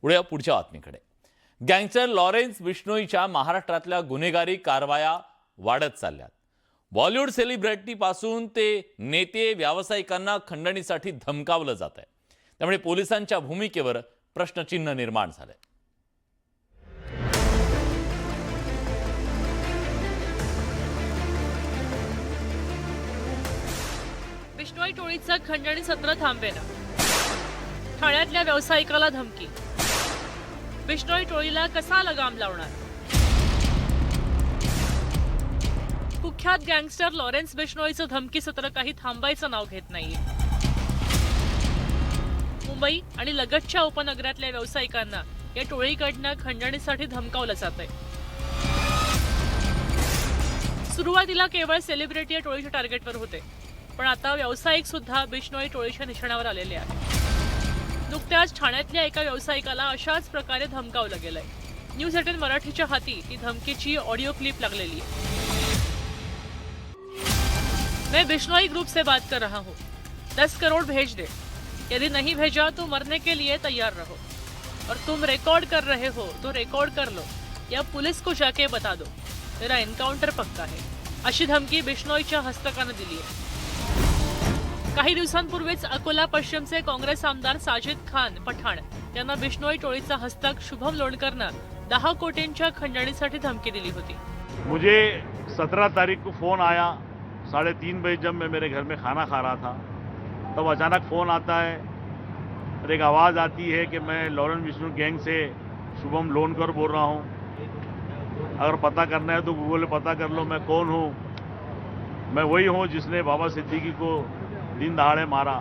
उद्या पुढच्या बातमीकडे। Gangster Lawrence बिश्नोईच्या महाराष्ट्रातल्या गुन्हेगारी कारवाया वाढत चालल्यात। बॉलिवूड सेलिब्रिटीपासून ते नेते व्यावसायिकांना खंडणीसाठी धमकावलं जात आहे। त्यामुळे पोलिसांच्या भूमिकेवर प्रश्नचिन्ह निर्माण झालंय। बिश्नोई टोळीचं खंडणी सत्र थांबेना, ठाण्यातल्या व्यावसायिकाला धमकी। बिश्नोई टोळीला कसा लगाम लावणार? कुख्यात गँगस्टर लॉरेन्स बिश्नोईचं धमकी सत्र काही थांबायचं नाव घेत नाहीये। मुंबई आणि लगतच्या उपनगरातल्या व्यावसायिकांना या टोळीकडनं खंडणीसाठी धमकावलं जातंय। सुरुवातीला केवळ सेलिब्रिटी या टोळीच्या टार्गेटवर होते, पण आता व्यावसायिक सुद्धा बिश्नोई टोळीच्या निशाणावर आलेले आहेत। नुकत्याच ठाण्यातल्या एका व्यावसायिकाला अशाच प्रकारे धमकावलं गेलंय। न्यूज 18 मराठीच्या हाती ती धमकीची ऑडिओ क्लिप लागलेली है। मैं बिश्नोई ग्रुप से बात कर रहा हूँ, 10 करोड़ भेज दे, यदि नहीं भेजा तो मरने के लिए तैयार रहो, और तुम रिकॉर्ड कर रहे हो तो रिकॉर्ड कर लो या पुलिस को जाके बता दो, मेरा एन्काउंटर पक्का है, अशी धमकी बिश्नोईच्या हस्तकानं दिली आहे। काही दिवसांपूर्वीच अकोला पश्चिमचे काँग्रेस आमदार साजिद खान पठाण यांना बिश्नोई टोळीचा हस्तक शुभम लोणकरनं 10 कोटींच्या खंडणीसाठी धमकी दिली होती। मुझे 17 तारीख को फोन आया 3:30 बजे, जब मैं मेरे घर में खाना खा रहा था, तब अचानक फ़ोन आता है और एक आवाज़ आती है कि मैं लॉरेंस बिश्नोई गैंग से शुभम लोनकर बोल रहा हूँ, अगर पता करना है तो गूगल पे पता कर लो मैं कौन हूँ। मैं वही हूँ जिसने बाबा सिद्दीकी को दिन दहाड़े मारा।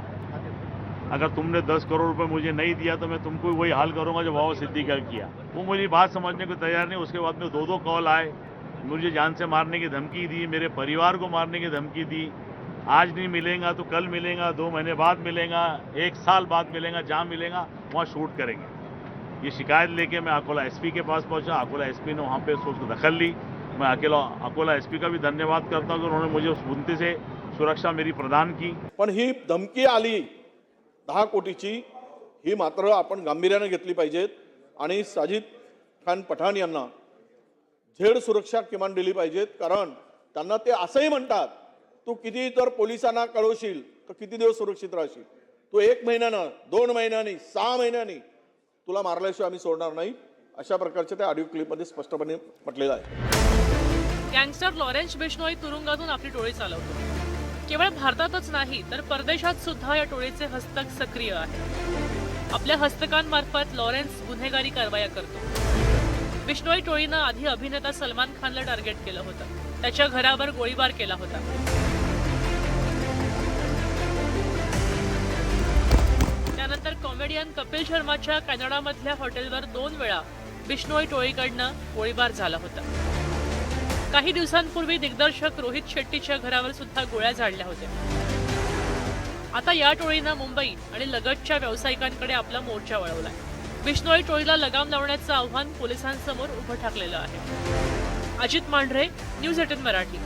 अगर तुमने 10 करोड़ रुपए मुझे नहीं दिया तो मैं तुमको वही हाल करूँगा जो बाबा सिद्दीकी का किया। वो मुझे बात समझने को तैयार नहीं। उसके बाद में 2 कॉल आए, मुझे जान से मारने की धमकी दी, मेरे परिवार को मारने की धमकी दी। आज नहीं मिलेगा तो कल मिलेगा, 2 महीने बाद मिलेगा, 1 साल बाद मिलेगा, जहाँ मिलेगा वहाँ शूट करेंगे। ये शिकायत लेके मैं अकोला एसपी के पास पहुँचा। अकोला एसपी ने वहाँ पे उसको दखल ली। मैं अकोला एसपी का भी धन्यवाद करता हूँ कि उन्होंने मुझे उस बुंदे से सुरक्षा मेरी प्रदान की। पण ही धमकी आली 10 कोटीची, ही मात्र आपण गांभीर्याने घेतली पाहिजेत आणि साजिद खान पठाण यांना झेड सुरक्षा किमान दिली पाहिजेत। कारण त्यांना ते असंही म्हणतात, तू किती तर पोलिसांना कळवशील तर किती दिवस सुरक्षित राहशील, तू 1 महिन्यानं 2 महिन्यांनी 6 महिन्यांनी तुला मारल्याशिवाय आम्ही सोडणार नाही, अशा प्रकारचे त्या ऑडिओ क्लिपमध्ये स्पष्टपणे म्हटलेलं आहे। गँगस्टर लॉरेन्स बिश्नोई तुरुंगातून आपली टोळी चालवतो। केवळ भारतातच नाही तर परदेशात सुद्धा या टोळीचे हस्तक सक्रिय आहे। आपल्या हस्तकांमार्फत लॉरेन्स गुन्हेगारी कारवाया करतो। बिश्नोई टोळीनं आधी अभिनेता सलमान खानला टार्गेट केलं होतं, त्याच्या घरावर गोळीबार केला होता। त्यानंतर कॉमेडियन कपिल शर्माच्या कॅनडामधल्या हॉटेलवर 2 वेळा बिश्नोई टोळीकडनं गोळीबार झाला होता। काही दिवसांपूर्वी दिग्दर्शक रोहित शेट्टीच्या घरावर सुद्धा गोळ्या झाडल्या होत्या। आता या टोळीनं मुंबई आणि लगतच्या व्यावसायिकांकडे आपला मोर्चा वळवलाय। बिश्नोई टोळीला लगाम लावण्याचं आव्हान पोलिसांसमोर उभं ठाकलेलं आहे। अजित मांढरे, न्यूज 18 मराठी।